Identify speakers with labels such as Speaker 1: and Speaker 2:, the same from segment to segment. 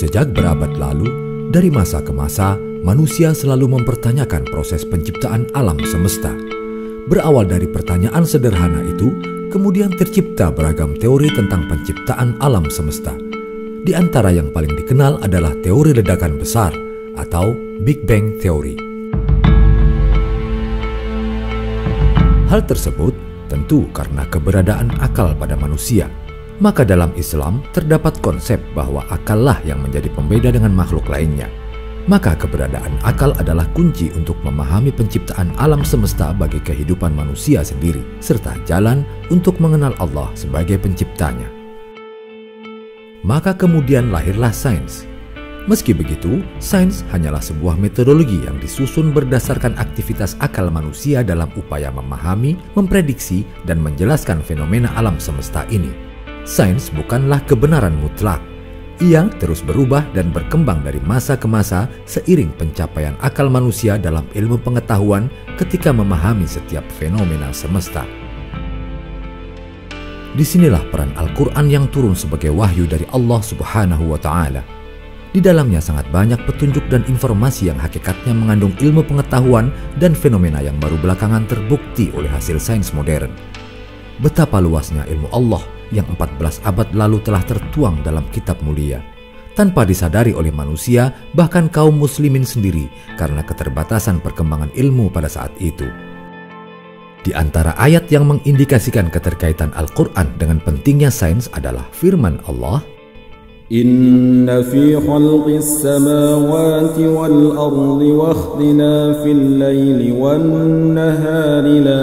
Speaker 1: Sejak berabad lalu, dari masa ke masa, manusia selalu mempertanyakan proses penciptaan alam semesta. Berawal dari pertanyaan sederhana itu, kemudian tercipta beragam teori tentang penciptaan alam semesta. Di antara yang paling dikenal adalah teori ledakan besar atau Big Bang Theory. Hal tersebut tentu karena keberadaan akal pada manusia. Maka dalam Islam terdapat konsep bahwa akallah yang menjadi pembeda dengan makhluk lainnya. Maka keberadaan akal adalah kunci untuk memahami penciptaan alam semesta bagi kehidupan manusia sendiri, serta jalan untuk mengenal Allah sebagai penciptanya. Maka kemudian lahirlah sains. Meski begitu, sains hanyalah sebuah metodologi yang disusun berdasarkan aktivitas akal manusia dalam upaya memahami, memprediksi, dan menjelaskan fenomena alam semesta ini. Sains bukanlah kebenaran mutlak. Ia terus berubah dan berkembang dari masa ke masa seiring pencapaian akal manusia dalam ilmu pengetahuan ketika memahami setiap fenomena semesta. Disinilah peran Al-Quran yang turun sebagai wahyu dari Allah Subhanahu wa Ta'ala. Di dalamnya sangat banyak petunjuk dan informasi yang hakikatnya mengandung ilmu pengetahuan dan fenomena yang baru belakangan terbukti oleh hasil sains modern. Betapa luasnya ilmu Allah yang 14 abad lalu telah tertuang dalam kitab mulia, tanpa disadari oleh manusia, bahkan kaum muslimin sendiri, karena keterbatasan perkembangan ilmu pada saat itu. Di antara ayat yang mengindikasikan keterkaitan Al-Quran dengan pentingnya sains adalah firman Allah,
Speaker 2: Inna fi khalqis samawati wal ardi wa ikhtilafil laili wan nahari la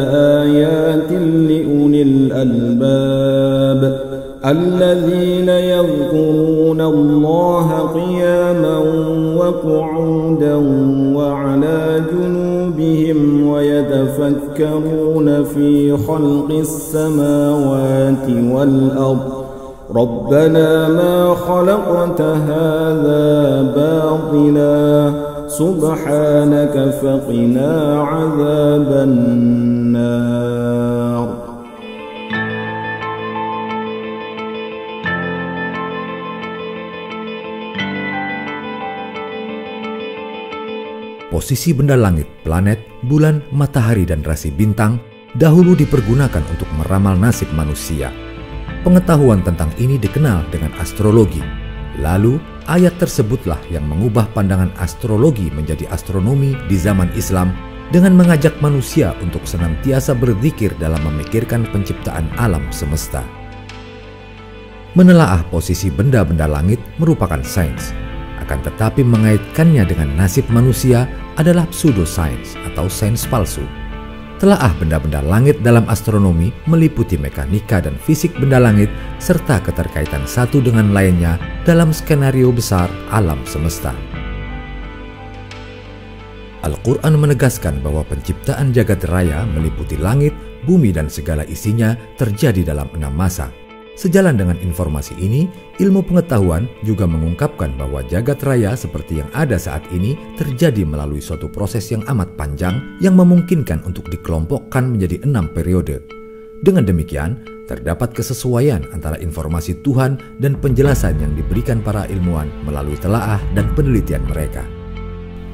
Speaker 2: ayatin li ulil albab alladhina yadhkuruna Allaha qiyaman wa qu'udan wa 'ala junubihim wa yatafakkaruna fi khalqis samawati wal ardi ربنا ما خلقت هذا باطلا سبحانك فقنا عذاب النار.
Speaker 1: Posisi benda langit, planet, bulan, matahari, dan rasi bintang dahulu dipergunakan untuk meramal nasib manusia. Pengetahuan tentang ini dikenal dengan astrologi. Lalu, ayat tersebutlah yang mengubah pandangan astrologi menjadi astronomi di zaman Islam dengan mengajak manusia untuk senantiasa berzikir dalam memikirkan penciptaan alam semesta. Menelaah posisi benda-benda langit merupakan sains, akan tetapi mengaitkannya dengan nasib manusia adalah pseudosains atau sains palsu. Telaah benda-benda langit dalam astronomi meliputi mekanika dan fisik benda langit serta keterkaitan satu dengan lainnya dalam skenario besar alam semesta. Al-Quran menegaskan bahwa penciptaan jagat raya meliputi langit, bumi, dan segala isinya terjadi dalam 6 masa. Sejalan dengan informasi ini, ilmu pengetahuan juga mengungkapkan bahwa jagat raya seperti yang ada saat ini terjadi melalui suatu proses yang amat panjang yang memungkinkan untuk dikelompokkan menjadi 6 periode. Dengan demikian, terdapat kesesuaian antara informasi Tuhan dan penjelasan yang diberikan para ilmuwan melalui telaah dan penelitian mereka.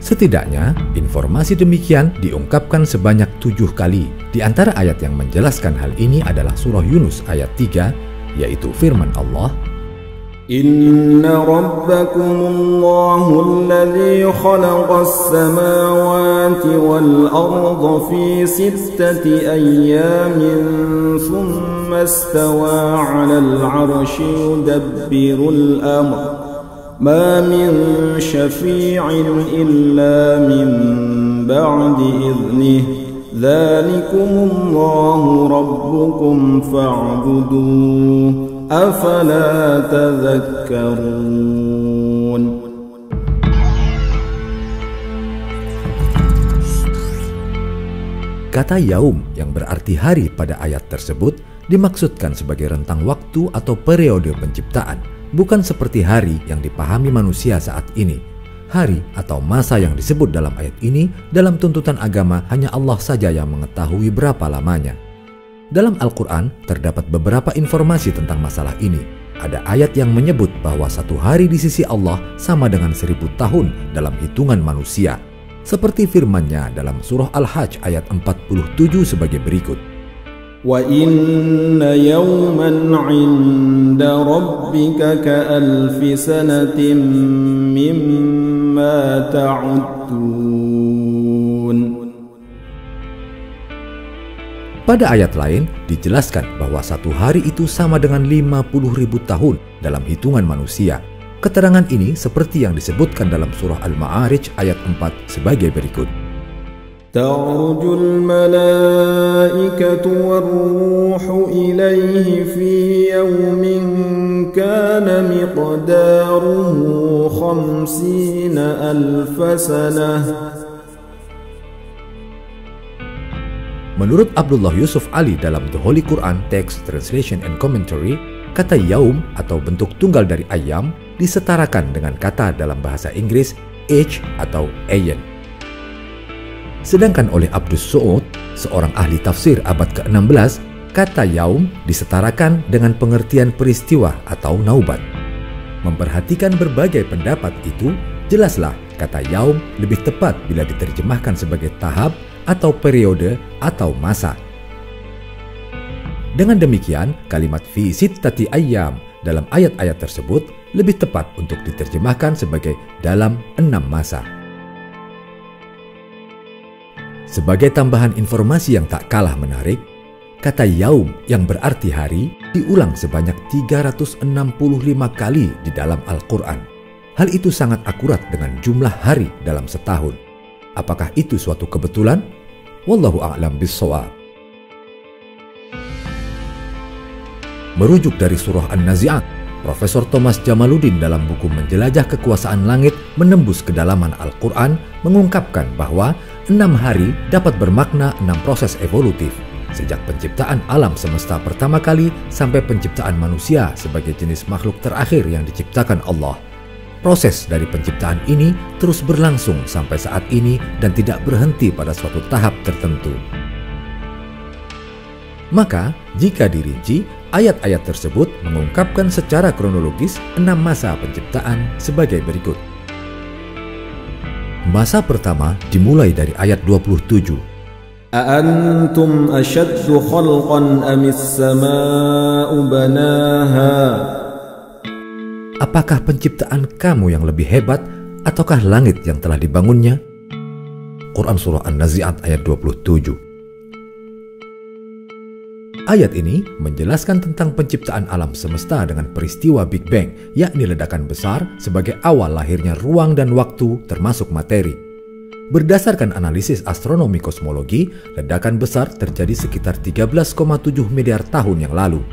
Speaker 1: Setidaknya, informasi demikian diungkapkan sebanyak 7 kali. Di antara ayat yang menjelaskan hal ini adalah surah Yunus ayat 3, yaitu firman Allah,
Speaker 2: إن ربكم الله الذي خلق السماوات والأرض في 6 أيام ثم استوى على العرش يدبر الأمر ما من شفيع إلا من بعد إذنه ذلكم الله ربكم فاعبدوه أفلا تذكرون.
Speaker 1: Kata yaum yang berarti hari pada ayat tersebut dimaksudkan sebagai rentang waktu atau periode penciptaan, bukan seperti hari yang dipahami manusia saat ini. Hari atau masa yang disebut dalam ayat ini dalam tuntutan agama hanya Allah saja yang mengetahui berapa lamanya. Dalam Al-Quran terdapat beberapa informasi tentang masalah ini. Ada ayat yang menyebut bahwa satu hari di sisi Allah sama dengan 1000 tahun dalam hitungan manusia. Seperti firman-Nya dalam surah Al-Hajj ayat 47 sebagai berikut.
Speaker 2: Wa inna yawman 'inda rabbika ka'alfi sanatin mimma ta'uddun.
Speaker 1: Pada ayat lain dijelaskan bahwa satu hari itu sama dengan 50.000 tahun dalam hitungan manusia. Keterangan ini seperti yang disebutkan dalam surah Al-Ma'arij ayat 4 sebagai berikut.
Speaker 2: Ta'rujul malaikatu war-ruhu ilaihi fi yawmin kana miqdaruhu 50,000 sanah.
Speaker 1: Menurut Abdullah Yusuf Ali dalam The Holy Quran Text Translation and Commentary, kata yaum atau bentuk tunggal dari ayam disetarakan dengan kata dalam bahasa Inggris age atau ayen. Sedangkan oleh Abdus Su'ud, seorang ahli tafsir abad ke-16, kata yaum disetarakan dengan pengertian peristiwa atau naubat. Memperhatikan berbagai pendapat itu, jelaslah kata yaum lebih tepat bila diterjemahkan sebagai tahap atau periode atau masa. Dengan demikian, kalimat fi sittati ayyam dalam ayat-ayat tersebut lebih tepat untuk diterjemahkan sebagai dalam 6 masa. Sebagai tambahan informasi yang tak kalah menarik, kata yaum yang berarti hari diulang sebanyak 365 kali di dalam Al-Quran. Hal itu sangat akurat dengan jumlah hari dalam setahun. Apakah itu suatu kebetulan? Wallahu a'lam bis-shawab. Merujuk dari surah An-Nazi'at, Profesor Thomas Jamaluddin dalam buku Menjelajah Kekuasaan Langit Menembus Kedalaman Al-Quran mengungkapkan bahwa 6 hari dapat bermakna 6 proses evolutif, sejak penciptaan alam semesta pertama kali sampai penciptaan manusia sebagai jenis makhluk terakhir yang diciptakan Allah. Proses dari penciptaan ini terus berlangsung sampai saat ini dan tidak berhenti pada suatu tahap tertentu. Maka, jika dirinci, ayat-ayat tersebut mengungkapkan secara kronologis 6 masa penciptaan sebagai berikut. Masa pertama dimulai dari ayat 27.
Speaker 2: A'antum ashaddu khalqan amis sama'u banaha.
Speaker 1: Apakah penciptaan kamu yang lebih hebat ataukah langit yang telah dibangunnya? Quran Surah An-Nazi'at ayat 27. Ayat ini menjelaskan tentang penciptaan alam semesta dengan peristiwa Big Bang, yakni ledakan besar sebagai awal lahirnya ruang dan waktu termasuk materi. Berdasarkan analisis astronomi kosmologi, ledakan besar terjadi sekitar 13,7 miliar tahun yang lalu.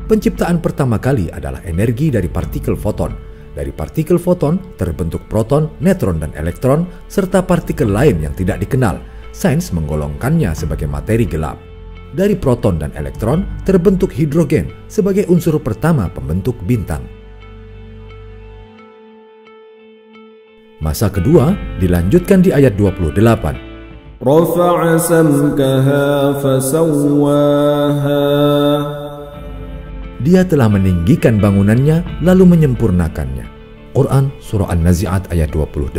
Speaker 1: Penciptaan pertama kali adalah energi dari partikel foton. Dari partikel foton terbentuk proton, neutron, dan elektron, serta partikel lain yang tidak dikenal. Sains menggolongkannya sebagai materi gelap. Dari proton dan elektron terbentuk hidrogen sebagai unsur pertama pembentuk bintang. Masa kedua dilanjutkan di ayat 28.
Speaker 2: Rafa'a samkaha fasawwaha.
Speaker 1: Dia telah meninggikan bangunannya lalu menyempurnakannya. Quran Surah An-Nazi'at ayat 28.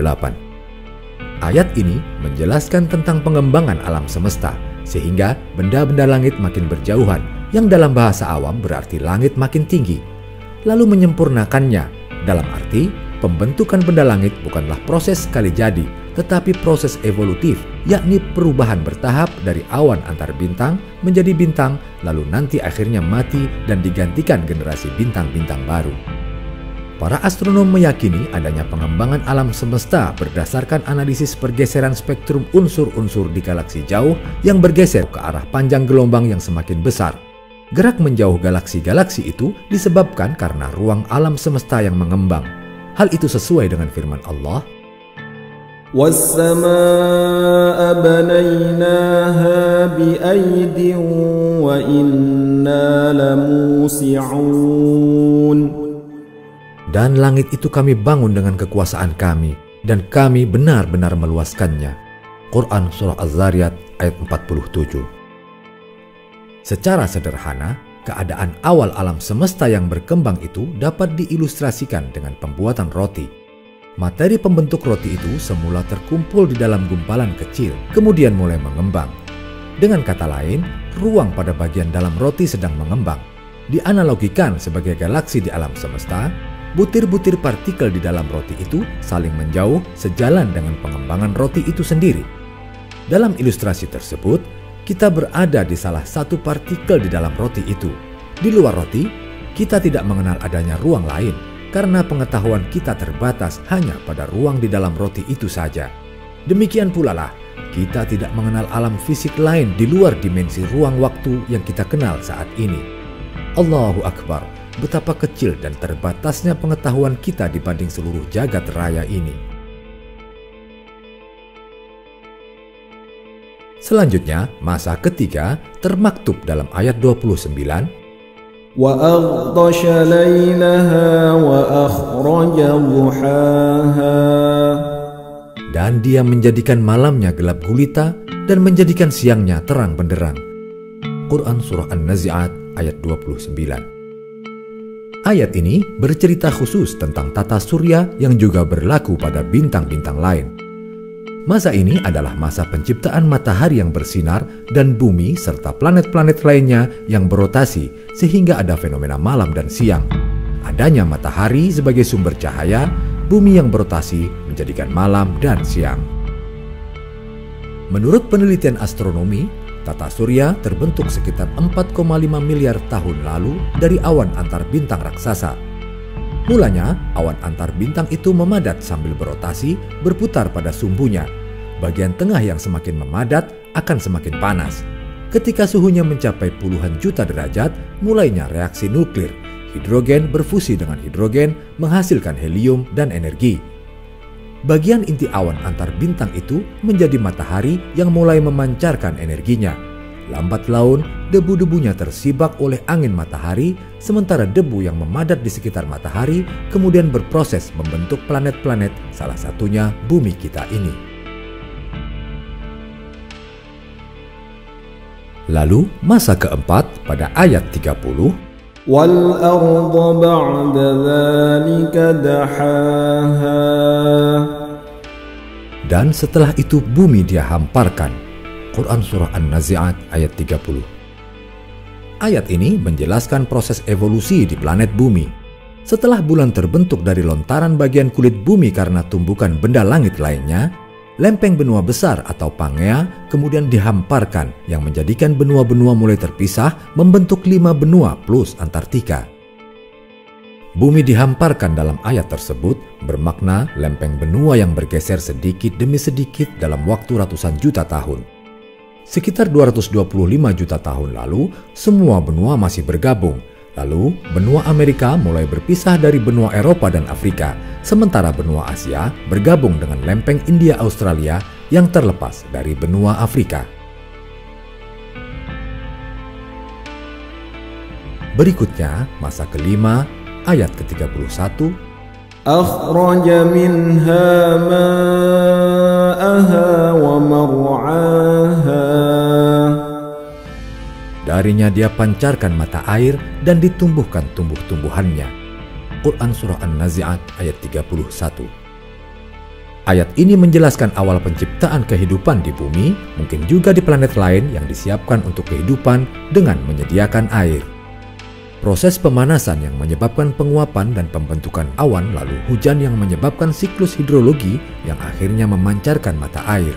Speaker 1: Ayat ini menjelaskan tentang pengembangan alam semesta, sehingga benda-benda langit makin berjauhan, yang dalam bahasa awam berarti langit makin tinggi. lalu menyempurnakannya. Dalam arti, pembentukan benda langit bukanlah proses sekali jadi, tetapi proses evolutif, yakni perubahan bertahap dari awan antar bintang menjadi bintang, lalu nanti akhirnya mati dan digantikan generasi bintang-bintang baru. Para astronom meyakini adanya pengembangan alam semesta berdasarkan analisis pergeseran spektrum unsur-unsur di galaksi jauh yang bergeser ke arah panjang gelombang yang semakin besar. Gerak menjauh galaksi-galaksi itu disebabkan karena ruang alam semesta yang mengembang. Hal itu sesuai dengan firman Allah,
Speaker 2: وَالسَّمَاءَ بَنَيْنَاهَا بِأَيْدٍ وَإِنَّا لَمُوسِعُونَ.
Speaker 1: Dan langit itu kami bangun dengan kekuasaan kami, dan kami benar-benar meluaskannya. Quran Surah Az-Zariyat ayat 47. Secara sederhana, keadaan awal alam semesta yang berkembang itu dapat diilustrasikan dengan pembuatan roti. Materi pembentuk roti itu semula terkumpul di dalam gumpalan kecil, kemudian mulai mengembang. Dengan kata lain, ruang pada bagian dalam roti sedang mengembang. Dianalogikan sebagai galaksi di alam semesta, butir-butir partikel di dalam roti itu saling menjauh sejalan dengan pengembangan roti itu sendiri. Dalam ilustrasi tersebut, kita berada di salah satu partikel di dalam roti itu. Di luar roti, kita tidak mengenal adanya ruang lain, karena pengetahuan kita terbatas hanya pada ruang di dalam roti itu saja. Demikian pula lah, kita tidak mengenal alam fisik lain di luar dimensi ruang waktu yang kita kenal saat ini. Allahu Akbar, betapa kecil dan terbatasnya pengetahuan kita dibanding seluruh jagat raya ini. Selanjutnya, masa ketiga termaktub dalam ayat 29,
Speaker 2: وَأَغْطَشَ لَيْلَهَا وَأَخْرَجَ ضُحَاهَا.
Speaker 1: Dan dia menjadikan malamnya gelap gulita dan menjadikan siangnya terang benderang. Quran Surah An-Nazi'at ayat 29. Ayat ini bercerita khusus tentang tata surya yang juga berlaku pada bintang-bintang lain. Masa ini adalah masa penciptaan matahari yang bersinar dan bumi serta planet-planet lainnya yang berotasi sehingga ada fenomena malam dan siang. Adanya matahari sebagai sumber cahaya, bumi yang berotasi menjadikan malam dan siang. Menurut penelitian astronomi, tata surya terbentuk sekitar 4,5 miliar tahun lalu dari awan antar bintang raksasa. Mulanya, awan antar bintang itu memadat sambil berotasi, berputar pada sumbunya. Bagian tengah yang semakin memadat akan semakin panas. Ketika suhunya mencapai puluhan juta derajat, mulainya reaksi nuklir. Hidrogen berfusi dengan hidrogen, menghasilkan helium dan energi. Bagian inti awan antar bintang itu menjadi matahari yang mulai memancarkan energinya. Lambat laun, debu-debunya tersibak oleh angin matahari, sementara debu yang memadat di sekitar matahari kemudian berproses membentuk planet-planet, salah satunya bumi kita ini. Lalu masa keempat pada ayat 30,
Speaker 2: وَالْأَرْضَ بَعْدَ ذَلِكَ دَحَاهَا.
Speaker 1: Dan setelah itu bumi dia hamparkan. Quran Surah An-Nazi'at ayat 30. Ayat ini menjelaskan proses evolusi di planet bumi. Setelah bulan terbentuk dari lontaran bagian kulit bumi karena tumbukan benda langit lainnya, lempeng benua besar atau Pangea kemudian dihamparkan yang menjadikan benua-benua mulai terpisah membentuk 5 benua plus Antartika. Bumi dihamparkan dalam ayat tersebut bermakna lempeng benua yang bergeser sedikit demi sedikit dalam waktu ratusan juta tahun. Sekitar 225 juta tahun lalu, semua benua masih bergabung. Lalu, benua Amerika mulai berpisah dari benua Eropa dan Afrika, sementara benua Asia bergabung dengan lempeng India Australia yang terlepas dari benua Afrika. Berikutnya, masa kelima, ayat ke-31.
Speaker 2: أَخْرَجَ مِنْهَا مَاءَهَا وَمَرْعَاهَا.
Speaker 1: Darinya dia pancarkan mata air dan ditumbuhkan tumbuh-tumbuhannya. Quran Surah An-Nazi'at ayat 31. Ayat ini menjelaskan awal penciptaan kehidupan di bumi, mungkin juga di planet lain yang disiapkan untuk kehidupan dengan menyediakan air. Proses pemanasan yang menyebabkan penguapan dan pembentukan awan, lalu hujan yang menyebabkan siklus hidrologi yang akhirnya memancarkan mata air.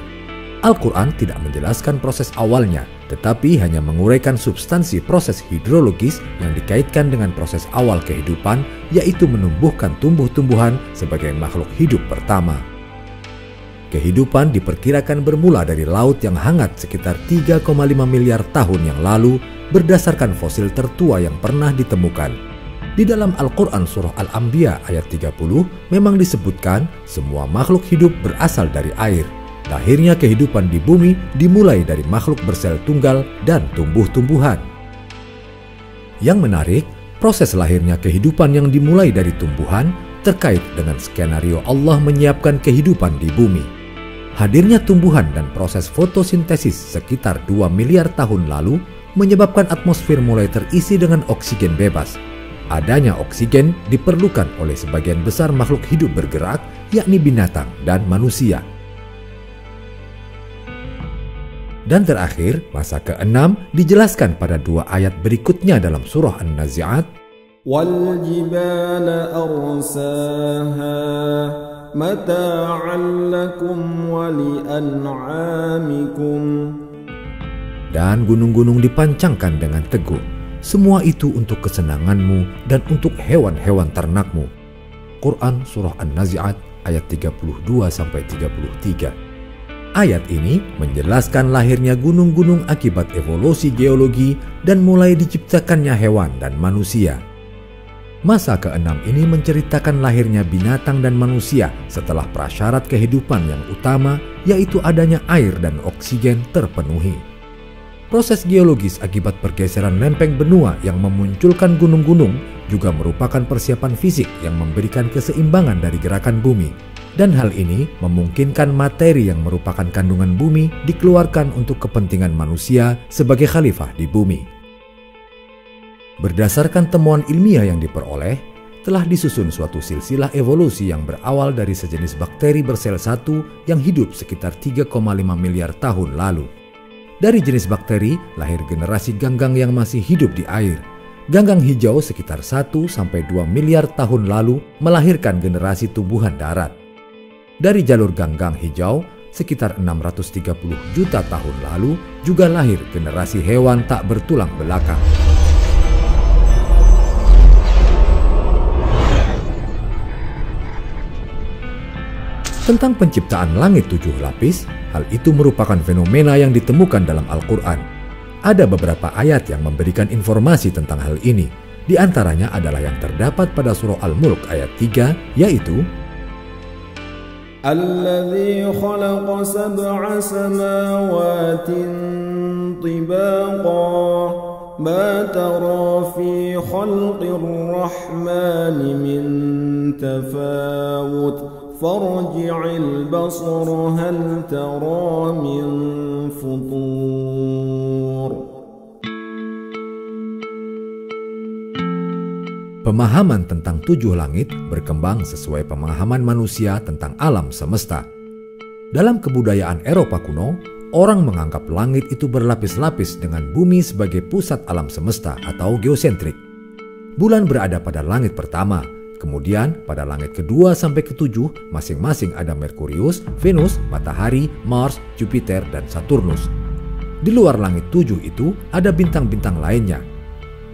Speaker 1: Al-Quran tidak menjelaskan proses awalnya, tetapi hanya menguraikan substansi proses hidrologis yang dikaitkan dengan proses awal kehidupan, yaitu menumbuhkan tumbuh-tumbuhan sebagai makhluk hidup pertama. Kehidupan diperkirakan bermula dari laut yang hangat sekitar 3,5 miliar tahun yang lalu berdasarkan fosil tertua yang pernah ditemukan. Di dalam Al-Quran Surah Al-Anbiya ayat 30 memang disebutkan semua makhluk hidup berasal dari air. Lahirnya kehidupan di bumi dimulai dari makhluk bersel tunggal dan tumbuh-tumbuhan. Yang menarik, proses lahirnya kehidupan yang dimulai dari tumbuhan terkait dengan skenario Allah menyiapkan kehidupan di bumi. Hadirnya tumbuhan dan proses fotosintesis sekitar 2 miliar tahun lalu menyebabkan atmosfer mulai terisi dengan oksigen bebas. Adanya oksigen diperlukan oleh sebagian besar makhluk hidup bergerak, yakni binatang dan manusia. Dan terakhir, masa ke-6 dijelaskan pada 2 ayat berikutnya dalam surah An-Nazi'at.
Speaker 2: وَالْجِبَالَ أَرْسَاهَا مَتَاعًا لَكُمْ وَلِأَنْعَامِكُمْ.
Speaker 1: Dan gunung-gunung dipancangkan dengan teguh. Semua itu untuk kesenanganmu dan untuk hewan-hewan ternakmu. Quran Surah An-Nazi'at ayat 32-33. Ayat ini menjelaskan lahirnya gunung-gunung akibat evolusi geologi dan mulai diciptakannya hewan dan manusia. Masa ke-6 ini menceritakan lahirnya binatang dan manusia setelah prasyarat kehidupan yang utama, yaitu adanya air dan oksigen terpenuhi. Proses geologis akibat pergeseran lempeng benua yang memunculkan gunung-gunung juga merupakan persiapan fisik yang memberikan keseimbangan dari gerakan bumi. Dan hal ini memungkinkan materi yang merupakan kandungan bumi dikeluarkan untuk kepentingan manusia sebagai khalifah di bumi. Berdasarkan temuan ilmiah yang diperoleh, telah disusun suatu silsilah evolusi yang berawal dari sejenis bakteri bersel satu yang hidup sekitar 3,5 miliar tahun lalu. Dari jenis bakteri lahir generasi ganggang yang masih hidup di air. Ganggang hijau sekitar 1-2 miliar tahun lalu melahirkan generasi tumbuhan darat. Dari jalur ganggang hijau sekitar 630 juta tahun lalu juga lahir generasi hewan tak bertulang belakang. Tentang penciptaan langit 7 lapis, hal itu merupakan fenomena yang ditemukan dalam Al-Quran. Ada beberapa ayat yang memberikan informasi tentang hal ini. Di antaranya adalah yang terdapat pada surah Al-Mulk ayat 3, yaitu
Speaker 2: الذي خلق 7 سماوات طباقا ما ترى في خلق الرحمن من تفاوت فارجع البصر هل ترى من فطور.
Speaker 1: Pemahaman tentang 7 langit berkembang sesuai pemahaman manusia tentang alam semesta. Dalam kebudayaan Eropa kuno, orang menganggap langit itu berlapis-lapis dengan bumi sebagai pusat alam semesta atau geosentrik. Bulan berada pada langit pertama, kemudian pada langit kedua sampai ketujuh masing-masing ada Merkurius, Venus, Matahari, Mars, Jupiter, dan Saturnus. Di luar langit 7 itu ada bintang-bintang lainnya.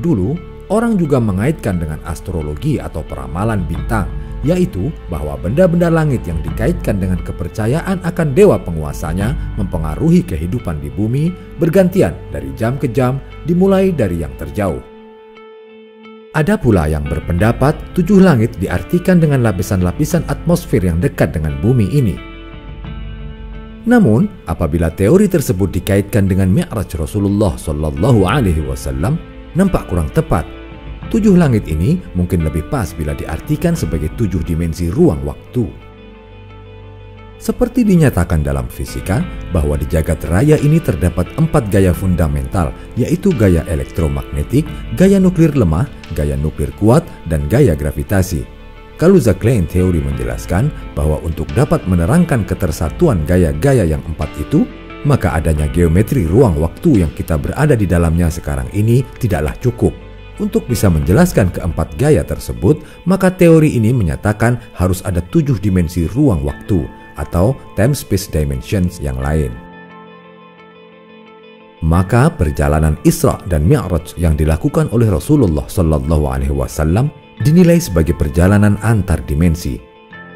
Speaker 1: Dulu, orang juga mengaitkan dengan astrologi atau peramalan bintang, yaitu bahwa benda-benda langit yang dikaitkan dengan kepercayaan akan dewa penguasanya mempengaruhi kehidupan di bumi bergantian dari jam ke jam, dimulai dari yang terjauh. Ada pula yang berpendapat 7 langit diartikan dengan lapisan-lapisan atmosfer yang dekat dengan bumi ini. Namun, apabila teori tersebut dikaitkan dengan Mi'raj Rasulullah SAW, nampak kurang tepat. 7 langit ini mungkin lebih pas bila diartikan sebagai 7 dimensi ruang waktu. Seperti dinyatakan dalam fisika, bahwa di jagat raya ini terdapat 4 gaya fundamental, yaitu gaya elektromagnetik, gaya nuklir lemah, gaya nuklir kuat, dan gaya gravitasi. Kaluza-Klein teori menjelaskan bahwa untuk dapat menerangkan ketersatuan gaya-gaya yang 4 itu, maka adanya geometri ruang waktu yang kita berada di dalamnya sekarang ini tidaklah cukup. Untuk bisa menjelaskan keempat gaya tersebut, maka teori ini menyatakan harus ada 7 dimensi ruang waktu atau time space dimensions yang lain. Maka perjalanan Isra dan Mi'raj yang dilakukan oleh Rasulullah SAW dinilai sebagai perjalanan antar dimensi.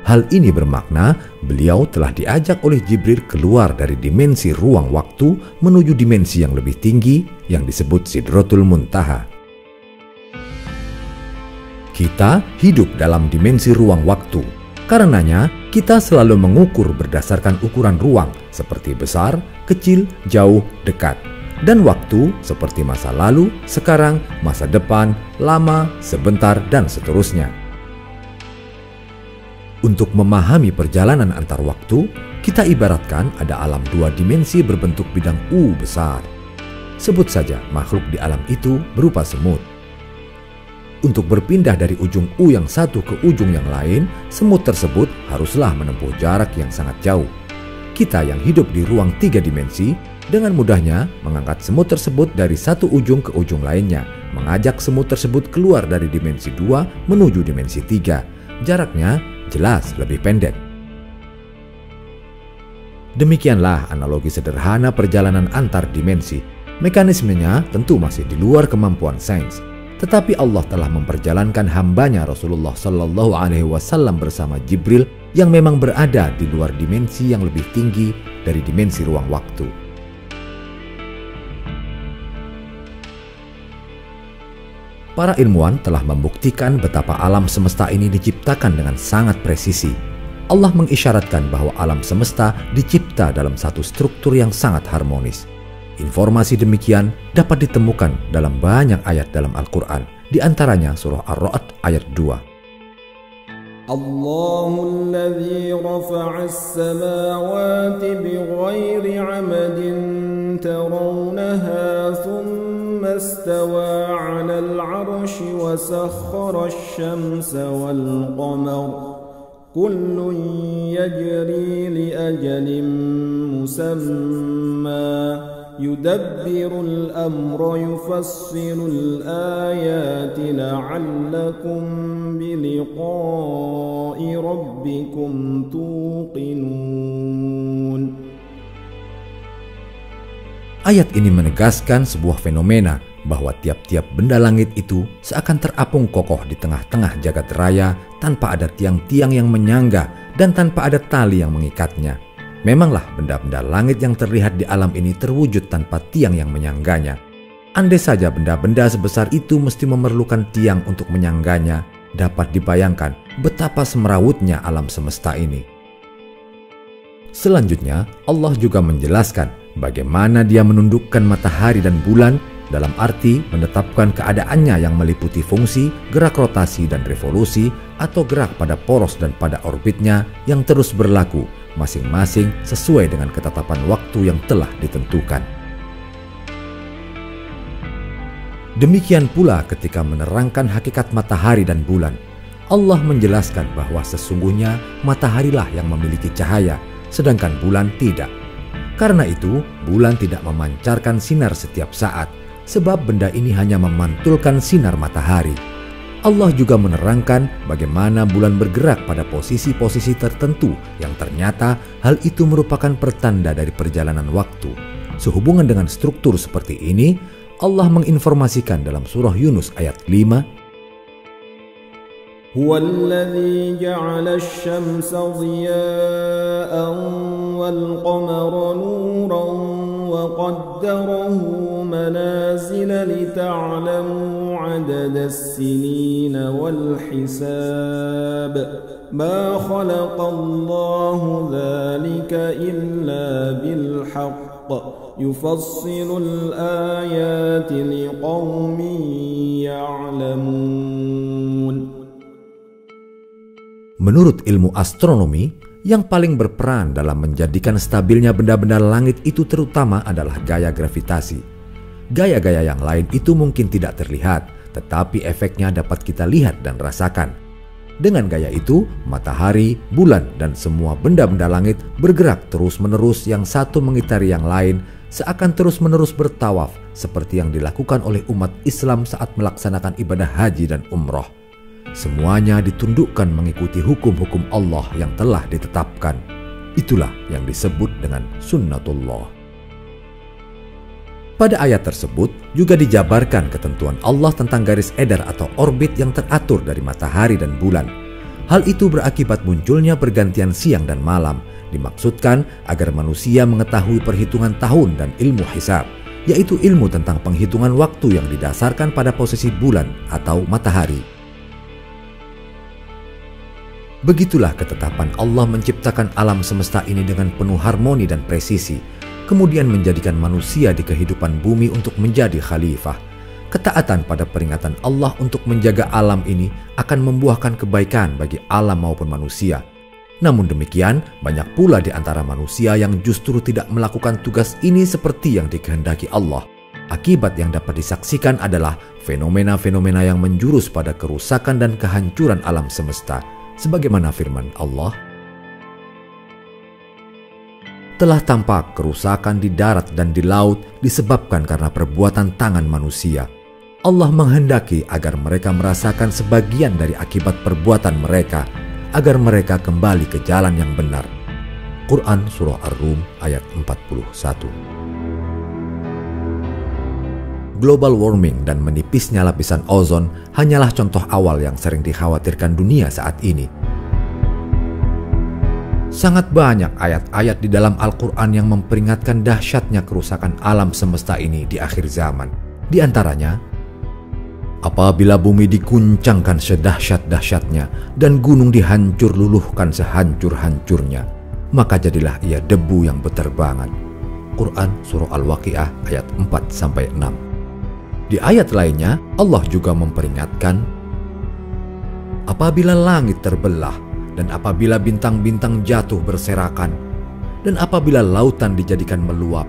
Speaker 1: Hal ini bermakna beliau telah diajak oleh Jibril keluar dari dimensi ruang waktu menuju dimensi yang lebih tinggi yang disebut Sidratul Muntaha. Kita hidup dalam dimensi ruang waktu. Karenanya, kita selalu mengukur berdasarkan ukuran ruang seperti besar, kecil, jauh, dekat. Dan waktu seperti masa lalu, sekarang, masa depan, lama, sebentar, dan seterusnya. Untuk memahami perjalanan antar waktu, kita ibaratkan ada alam 2 dimensi berbentuk bidang U besar. Sebut saja makhluk di alam itu berupa semut. Untuk berpindah dari ujung U yang satu ke ujung yang lain, semut tersebut haruslah menempuh jarak yang sangat jauh. Kita yang hidup di ruang 3 dimensi, dengan mudahnya mengangkat semut tersebut dari satu ujung ke ujung lainnya, mengajak semut tersebut keluar dari dimensi 2 menuju dimensi 3. Jaraknya jelas lebih pendek. Demikianlah analogi sederhana perjalanan antar dimensi. Mekanismenya tentu masih di luar kemampuan sains. Tetapi Allah telah memperjalankan hambanya Rasulullah SAW bersama Jibril yang memang berada di luar dimensi yang lebih tinggi dari dimensi ruang waktu. Para ilmuwan telah membuktikan betapa alam semesta ini diciptakan dengan sangat presisi. Allah mengisyaratkan bahwa alam semesta dicipta dalam satu struktur yang sangat harmonis. Informasi demikian dapat ditemukan dalam banyak ayat dalam Al-Quran, di antaranya surah Ar-Ra'd ayat 2.
Speaker 2: Allahul ladzi rafa'as samawati bighairi 'amadin tarawnaha thumma istawa 'alal 'arsyi wa sakhkhara asy-syamsa wal qamara kullun yajri li ajalin musamma yudabbirul amra yufassilul ayati la'allakum biliqa'i rabbikum tuqinun.
Speaker 1: Ayat ini menegaskan sebuah fenomena bahwa tiap-tiap benda langit itu seakan terapung kokoh di tengah-tengah jagat raya tanpa ada tiang-tiang yang menyangga dan tanpa ada tali yang mengikatnya. Memanglah benda-benda langit yang terlihat di alam ini terwujud tanpa tiang yang menyangganya. Andai saja benda-benda sebesar itu mesti memerlukan tiang untuk menyangganya, dapat dibayangkan betapa semerawutnya alam semesta ini. Selanjutnya, Allah juga menjelaskan bagaimana Dia menundukkan matahari dan bulan dalam arti menetapkan keadaannya yang meliputi fungsi, gerak rotasi dan revolusi atau gerak pada poros dan pada orbitnya yang terus berlaku masing-masing sesuai dengan ketetapan waktu yang telah ditentukan. Demikian pula ketika menerangkan hakikat matahari dan bulan, Allah menjelaskan bahwa sesungguhnya mataharilah yang memiliki cahaya, sedangkan bulan tidak. Karena itu, bulan tidak memancarkan sinar setiap saat, sebab benda ini hanya memantulkan sinar matahari. Allah juga menerangkan bagaimana bulan bergerak pada posisi-posisi tertentu yang ternyata hal itu merupakan pertanda dari perjalanan waktu. Sehubungan dengan struktur seperti ini, Allah menginformasikan dalam surah Yunus ayat 5,
Speaker 2: هو الذي جعل الشمس ضياء والقمر نورا وقدره منازل لتعلموا عدد السنين والحساب ما خلق الله ذلك إلا بالحق يفصل الآيات لقوم يعلمون.
Speaker 1: Menurut ilmu astronomi, yang paling berperan dalam menjadikan stabilnya benda-benda langit itu terutama adalah gaya gravitasi. Gaya-gaya yang lain itu mungkin tidak terlihat, tetapi efeknya dapat kita lihat dan rasakan. Dengan gaya itu, matahari, bulan, dan semua benda-benda langit bergerak terus-menerus yang satu mengitari yang lain seakan terus-menerus bertawaf seperti yang dilakukan oleh umat Islam saat melaksanakan ibadah haji dan umroh. Semuanya ditundukkan mengikuti hukum-hukum Allah yang telah ditetapkan. Itulah yang disebut dengan sunnatullah. Pada ayat tersebut juga dijabarkan ketentuan Allah tentang garis edar atau orbit yang teratur dari matahari dan bulan. Hal itu berakibat munculnya pergantian siang dan malam, dimaksudkan agar manusia mengetahui perhitungan tahun dan ilmu hisab, yaitu ilmu tentang penghitungan waktu yang didasarkan pada posisi bulan atau matahari. Begitulah ketetapan Allah menciptakan alam semesta ini dengan penuh harmoni dan presisi, kemudian menjadikan manusia di kehidupan bumi untuk menjadi khalifah. Ketaatan pada peringatan Allah untuk menjaga alam ini akan membuahkan kebaikan bagi alam maupun manusia. Namun demikian, banyak pula di antara manusia yang justru tidak melakukan tugas ini seperti yang dikehendaki Allah. Akibat yang dapat disaksikan adalah fenomena-fenomena yang menjurus pada kerusakan dan kehancuran alam semesta. Sebagaimana firman Allah, telah tampak kerusakan di darat dan di laut disebabkan karena perbuatan tangan manusia. Allah menghendaki agar mereka merasakan sebagian dari akibat perbuatan mereka, agar mereka kembali ke jalan yang benar. Quran Surah Ar-Rum ayat 41. Global warming dan menipisnya lapisan ozon hanyalah contoh awal yang sering dikhawatirkan dunia saat ini. Sangat banyak ayat-ayat di dalam Al-Quran yang memperingatkan dahsyatnya kerusakan alam semesta ini di akhir zaman. Di antaranya, apabila bumi diguncangkan sedahsyat-dahsyatnya dan gunung dihancur luluhkan sehancur-hancurnya, maka jadilah ia debu yang berterbangan. Quran Surah Al-Waqiah ayat 4-6. Di ayat lainnya, Allah juga memperingatkan, apabila langit terbelah, dan apabila bintang-bintang jatuh berserakan, dan apabila lautan dijadikan meluap.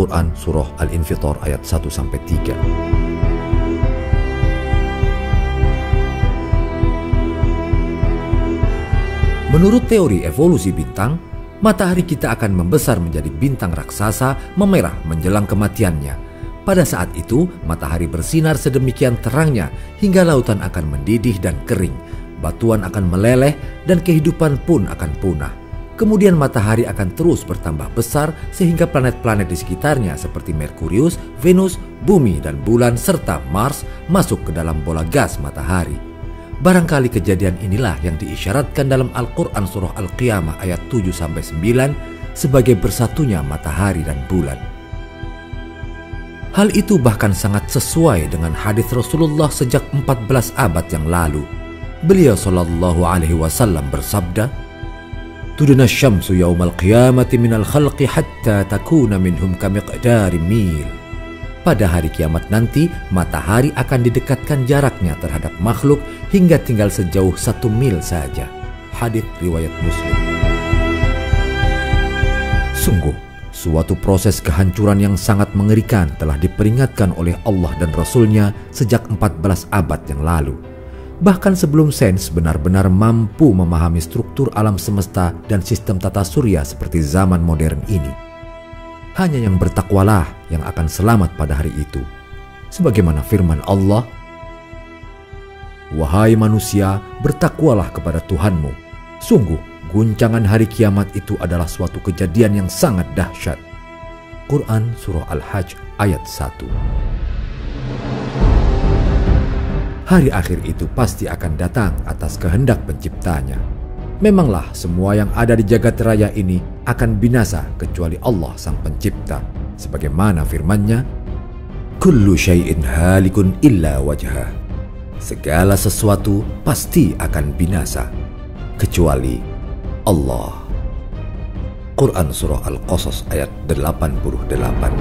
Speaker 1: Quran Surah Al-Infitor ayat 1-3. Menurut teori evolusi bintang, matahari kita akan membesar menjadi bintang raksasa memerah menjelang kematiannya. Pada saat itu, matahari bersinar sedemikian terangnya hingga lautan akan mendidih dan kering, batuan akan meleleh, dan kehidupan pun akan punah. Kemudian matahari akan terus bertambah besar sehingga planet-planet di sekitarnya seperti Merkurius, Venus, Bumi, dan Bulan serta Mars masuk ke dalam bola gas matahari. Barangkali kejadian inilah yang diisyaratkan dalam Al-Quran Surah Al-Qiyamah ayat 7-9 sebagai bersatunya matahari dan bulan. Hal itu bahkan sangat sesuai dengan hadis Rasulullah sejak 14 abad yang lalu. Beliau sallallahu alaihi wasallam bersabda, "Tudna syamsu yaumal qiyamati minal khalqi hatta takuna minhum kamiqdari mil." Pada hari kiamat nanti, matahari akan didekatkan jaraknya terhadap makhluk hingga tinggal sejauh 1 mil saja. Hadits riwayat Muslim. Sungguh, suatu proses kehancuran yang sangat mengerikan telah diperingatkan oleh Allah dan Rasul-Nya sejak 14 abad yang lalu. Bahkan sebelum sains benar-benar mampu memahami struktur alam semesta dan sistem tata surya seperti zaman modern ini. Hanya yang bertakwalah yang akan selamat pada hari itu. Sebagaimana firman Allah, "Wahai manusia, bertakwalah kepada Tuhanmu. Sungguh, guncangan hari kiamat itu adalah suatu kejadian yang sangat dahsyat." Quran Surah Al-Hajj ayat 1. Hari akhir itu pasti akan datang atas kehendak penciptanya. Memanglah semua yang ada di jagat raya ini akan binasa kecuali Allah sang pencipta. Sebagaimana firman-Nya, "Kullu syai'in halikun illa wajhah." Segala sesuatu pasti akan binasa kecuali Allah. Quran Surah Al-Qasas ayat 88.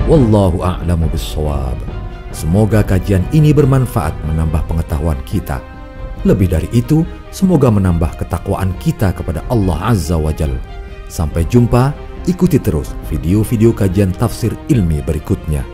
Speaker 1: Wallahu a'lamu bis-shawab. Semoga kajian ini bermanfaat menambah pengetahuan kita. Lebih dari itu, semoga menambah ketakwaan kita kepada Allah Azza wa Jalla. Sampai jumpa, ikuti terus video-video kajian tafsir ilmi berikutnya.